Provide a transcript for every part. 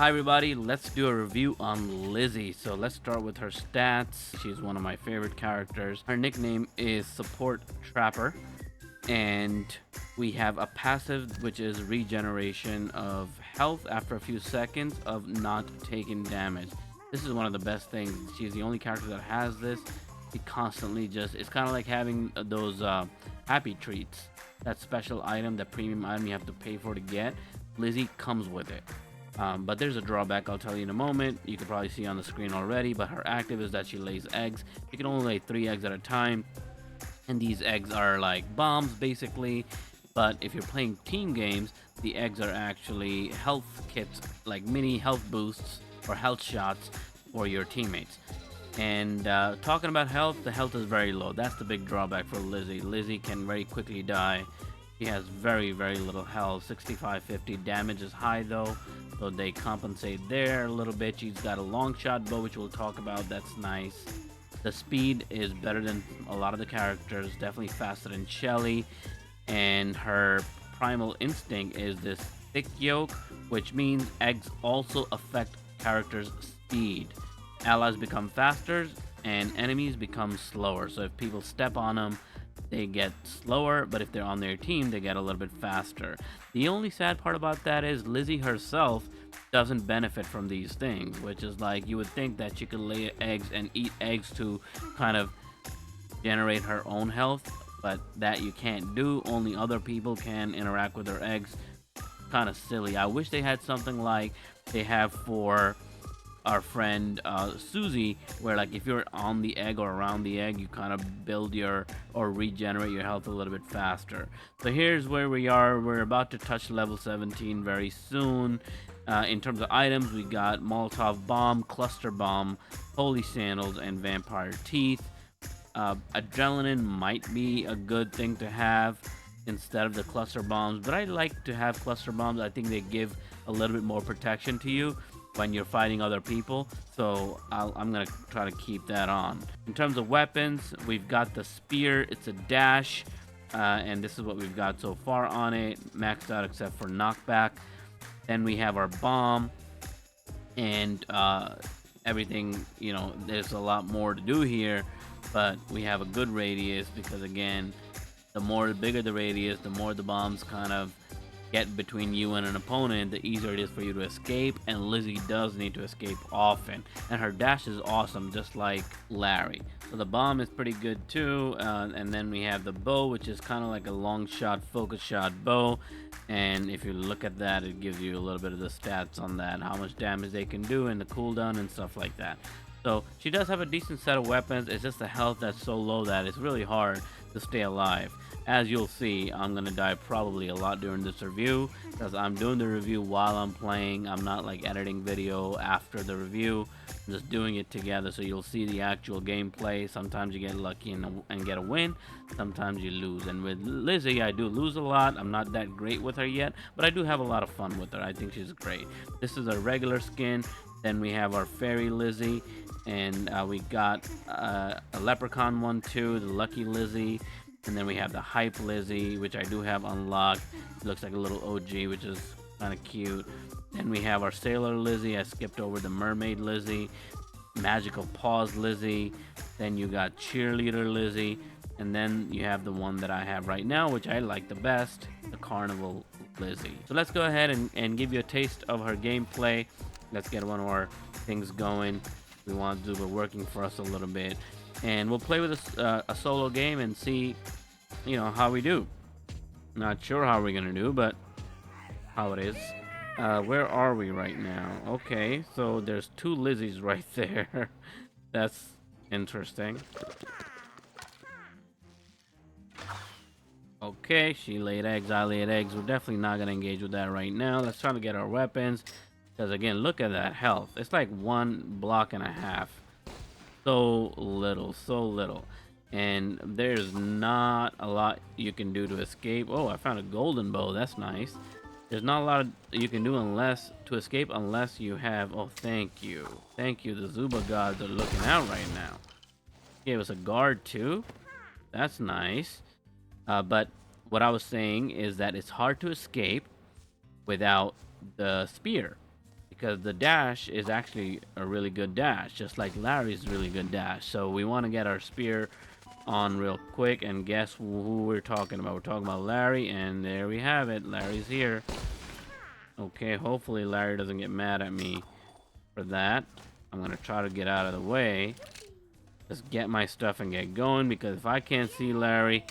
Hi everybody, let's do a review on Lizzy. So let's start with her stats. She's one of my favorite characters. Her nickname is Support Trapper, and we have a passive which is regeneration of health after a few seconds of not taking damage. This is one of the best things. She's the only character that has this. She constantly it's kind of like having those happy treats. That special item, that premium item you have to pay for to get. Lizzy comes with it. But there's a drawback I'll tell you in a moment. You can probably see on the screen already, but her active is that she lays eggs. She can only lay 3 eggs at a time, and these eggs are like bombs basically. But if you're playing team games, the eggs are actually health kits, like mini health boosts or health shots for your teammates. And talking about health, the health is very low. That's the big drawback for Lizzy. Lizzy can very quickly die. She has very little health. 65-50 damage is high though, so they compensate there a little bit. She's got a long shot bow, which we'll talk about. That's nice. The speed is better than a lot of the characters, definitely faster than Shelly. And her primal instinct is this thick yolk, which means eggs also affect characters' speed. Allies become faster and enemies become slower. So if people step on them, they get slower, but if they're on their team, they get a little bit faster. The only sad part about that is Lizzy herself doesn't benefit from these things, which is like you would think that she could lay eggs and eat eggs to kind of generate her own health, but that you can't do. Only other people can interact with her eggs. Kind of silly. I wish they had something like they have for our friend Susie, where like if you're on the egg or around the egg, you kind of build your or regenerate your health a little bit faster. So here's where we are. We're about to touch level 17 very soon. In terms of items, we got Molotov Bomb, Cluster Bomb, Holy Sandals, and Vampire Teeth. Adrenaline might be a good thing to have instead of the cluster bombs, but I like to have cluster bombs. I think they give a little bit more protection to you when you're fighting other people, so I'm gonna try to keep that on. In terms of weapons, we've got the spear. It's a dash, and this is what we've got so far on it, maxed out except for knockback. Then we have our bomb, and everything, there's a lot more to do here, but we have a good radius because again, the bigger the radius, the more the bombs kind of get between you and an opponent, the easier it is for you to escape. And Lizzy does need to escape often, and her dash is awesome, just like Larry. So the bomb is pretty good too. And then we have the bow, which is kind of like a long shot, focus shot bow. And if you look at that, it gives you a little bit of the stats on that, how much damage they can do, and the cooldown and stuff like that. So she does have a decent set of weapons. It's just the health that's so low that it's really hard to stay alive. As you'll see, I'm gonna die probably a lot during this review because I'm doing the review while I'm playing. I'm not like editing video after the review. I'm just doing it together, so you'll see the actual gameplay. Sometimes you get lucky and get a win. Sometimes you lose. And with Lizzy, I do lose a lot. I'm not that great with her yet, but I do have a lot of fun with her. I think she's great. This is a regular skin. Then we have our fairy Lizzy, and we got a leprechaun one too, the lucky Lizzy. And then we have the hype Lizzy, which I do have unlocked. It looks like a little OG, which is kind of cute. Then we have our sailor Lizzy. I skipped over the mermaid Lizzy, magical paws Lizzy. Then you got cheerleader Lizzy, and then you have the one that I have right now, which I like the best, the carnival Lizzy. So let's go ahead and give you a taste of her gameplay. Let's get one of our things going. We want Zooba working for us a little bit, and we'll play with a solo game and see, how we do. Not sure how we're gonna do, but how it is. Where are we right now? Okay, so there's 2 Lizzys right there. That's interesting. Okay, she laid eggs, I laid eggs. We're definitely not gonna engage with that right now. Let's try to get our weapons, because again, look at that health. It's like 1 block and a half. So little, and there's not a lot you can do to escape. Oh, I found a golden bow. That's nice. There's not a lot you can do to escape unless you have. Oh, thank you, the Zooba gods are looking out right now. Gave us a guard too. That's nice. But what I was saying is that it's hard to escape without the spear, because the dash is actually a really good dash, just like Larry's really good dash. So we want to get our spear on real quick, and guess who we're talking about? We're talking about Larry, and there we have it. Larry's here. Okay, hopefully Larry doesn't get mad at me for that. I'm gonna try to get out of the way. Just get my stuff and get going, because if I can't see Larry,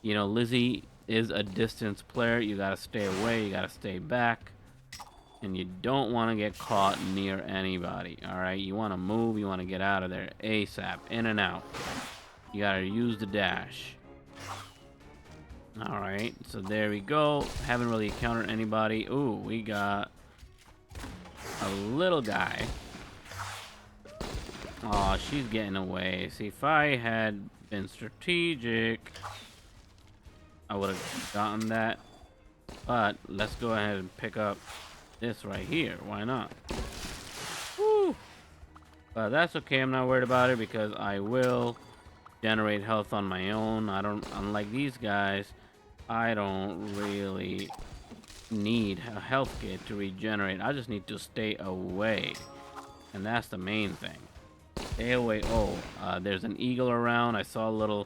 you know, Lizzy is a distance player. You gotta stay away, you gotta stay back, and you don't want to get caught near anybody. All right, you want to move, you want to get out of there ASAP, in and out. You gotta use the dash. All right, so there we go. Haven't really encountered anybody. Ooh, we got a little guy. Oh, she's getting away. See, if I had been strategic, I would have gotten that. But let's go ahead and pick up this right here. Why not? Woo! But that's okay. I'm not worried about it, because I will generate health on my own. I don't, unlike these guys, I don't really need a health kit to regenerate. I just need to stay away, and that's the main thing. Stay away. Oh, there's an eagle around. I saw a little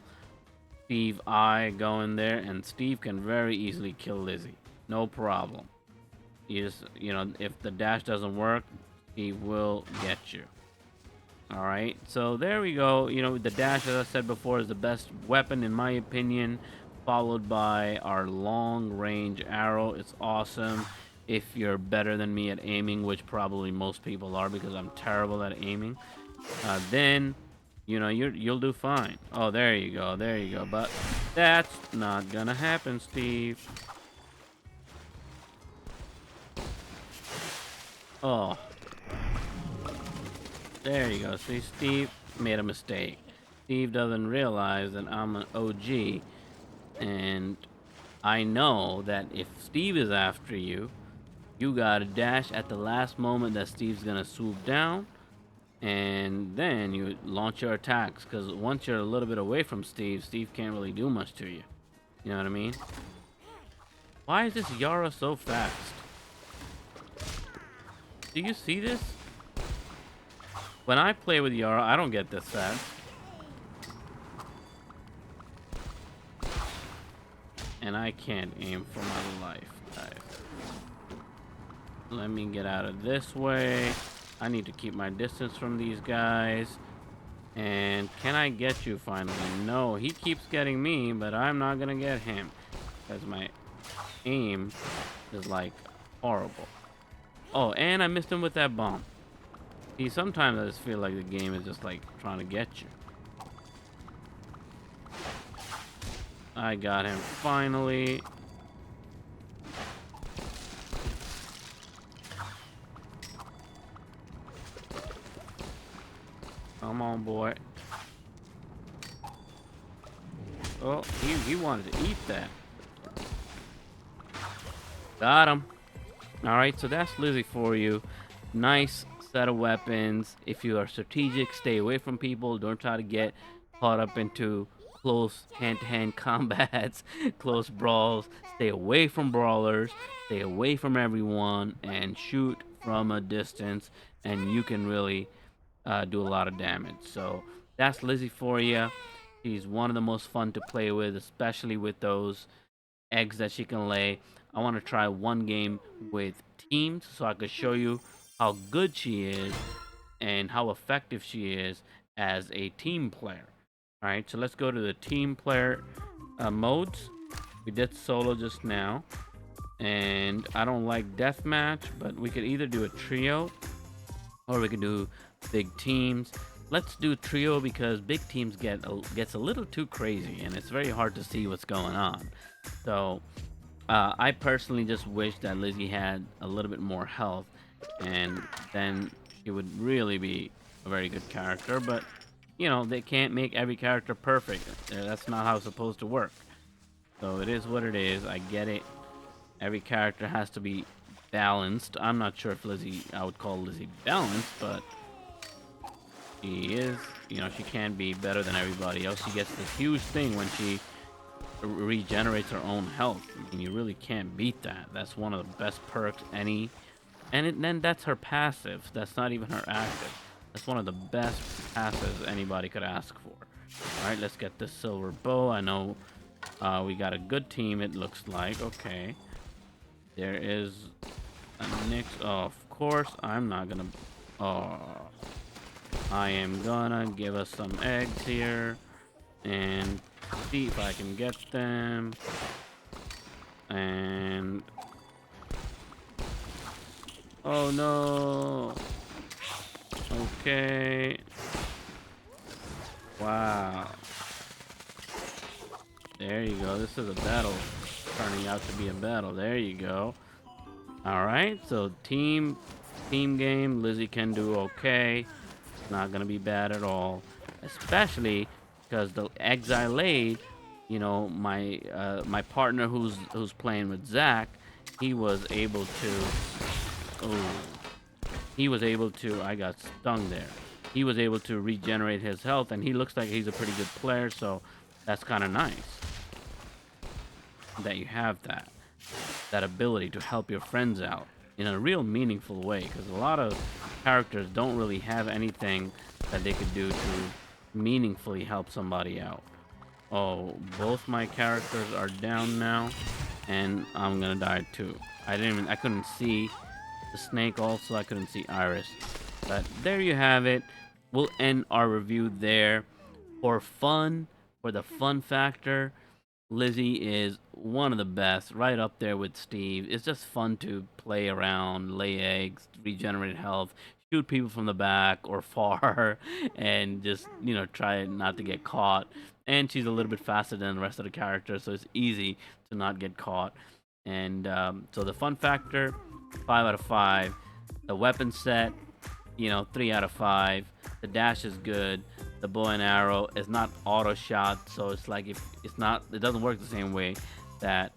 Steve eye going there, and Steve can very easily kill Lizzy. No problem. You just, you know, if the dash doesn't work, Steve will get you. All right, so there we go. You know, the dash, as I said before, is the best weapon in my opinion, followed by our long range arrow. It's awesome if you're better than me at aiming, which probably most people are, because I'm terrible at aiming. Then, you know, you'll do fine. Oh, there you go, there you go. But that's not gonna happen, Steve. Oh. There you go. See, Steve made a mistake. Steve doesn't realize that I'm an OG, and I know that if Steve is after you, you gotta dash at the last moment that Steve's gonna swoop down, and then you launch your attacks, because once you're a little bit away from Steve, Steve can't really do much to you. You know what I mean? Why is this Yara so fast? Do you see this? When I play with Yara, I don't get this fast. And I can't aim for my life, guys. Let me get out of this way. I need to keep my distance from these guys. And can I get you finally? No, he keeps getting me, but I'm not gonna get him, because my aim is like horrible. Oh, and I missed him with that bomb. See, sometimes I just feel like the game is just like trying to get you. I got him finally. Come on, boy. Oh, he wanted to eat that. Got him. Alright, so that's Lizzy for you. Nice set of weapons. If you are strategic, stay away from people. Don't try to get caught up into close hand-to-hand combats, close brawls. Stay away from brawlers. Stay away from everyone, and shoot from a distance, and you can really do a lot of damage. So that's Lizzy for you. She's one of the most fun to play with, especially with those eggs that she can lay. I want to try one game with teams so I could show you how good she is and how effective she is as a team player. All right, so let's go to the team player modes. We did solo just now, and I don't like deathmatch, but we could either do a trio or we could do big teams. Let's do trio, because big teams gets a little too crazy, and it's very hard to see what's going on. So I personally just wish that Lizzy had a little bit more health, and then she would really be a very good character. But you know, they can't make every character perfect. That's not how it's supposed to work. So it is what it is. I get it. Every character has to be balanced. I'm not sure if I would call Lizzy balanced, but she is, you know, she can be better than everybody else. She gets this huge thing when she regenerates her own health. I mean, you really can't beat that. That's one of the best perks any And then that's her passive. That's not even her active. That's one of the best passives anybody could ask for. All right, let's get this silver bow. I know we got a good team, it looks like. Okay. There is a Nyx. Oh, of course, I'm not gonna... Oh. I am gonna give us some eggs here. And see if I can get them. And... Oh, no. Okay. Wow. There you go. This is a battle. Turning out to be a battle. There you go. Alright, so team game. Lizzy can do okay. Not gonna be bad at all. Especially because the eggs I laid, you know, my partner who's playing with Zach, he was able to... Oh. He was able to... I got stung there. He was able to regenerate his health, and he looks like he's a pretty good player, so that's kind of nice that you have that ability to help your friends out in a real meaningful way, because a lot of characters don't really have anything that they could do to meaningfully help somebody out. Oh, both my characters are down now, and I'm gonna die too. I couldn't see the snake. Also, I couldn't see Iris. But there you have it. We'll end our review there. For fun, for the fun factor, Lizzy is one of the best, right up there with Steve. It's just fun to play around, lay eggs, regenerate health, shoot people from the back or far, and just, you know, try not to get caught. And she's a little bit faster than the rest of the characters, so it's easy to not get caught. And so the fun factor, 5 out of 5. The weapon set, you know, 3 out of 5. The dash is good. The bow and arrow is not auto shot, so it's like if it's not, it doesn't work the same way that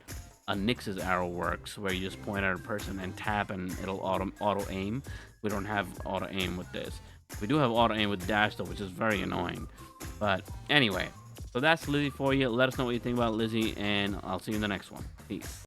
a Nyx's arrow works, where you just point at a person and tap and it'll auto aim. We don't have auto aim with this. We do have auto aim with dash though, which is very annoying. But anyway, so that's Lizzy for you. Let us know what you think about Lizzy, and I'll see you in the next one. Peace.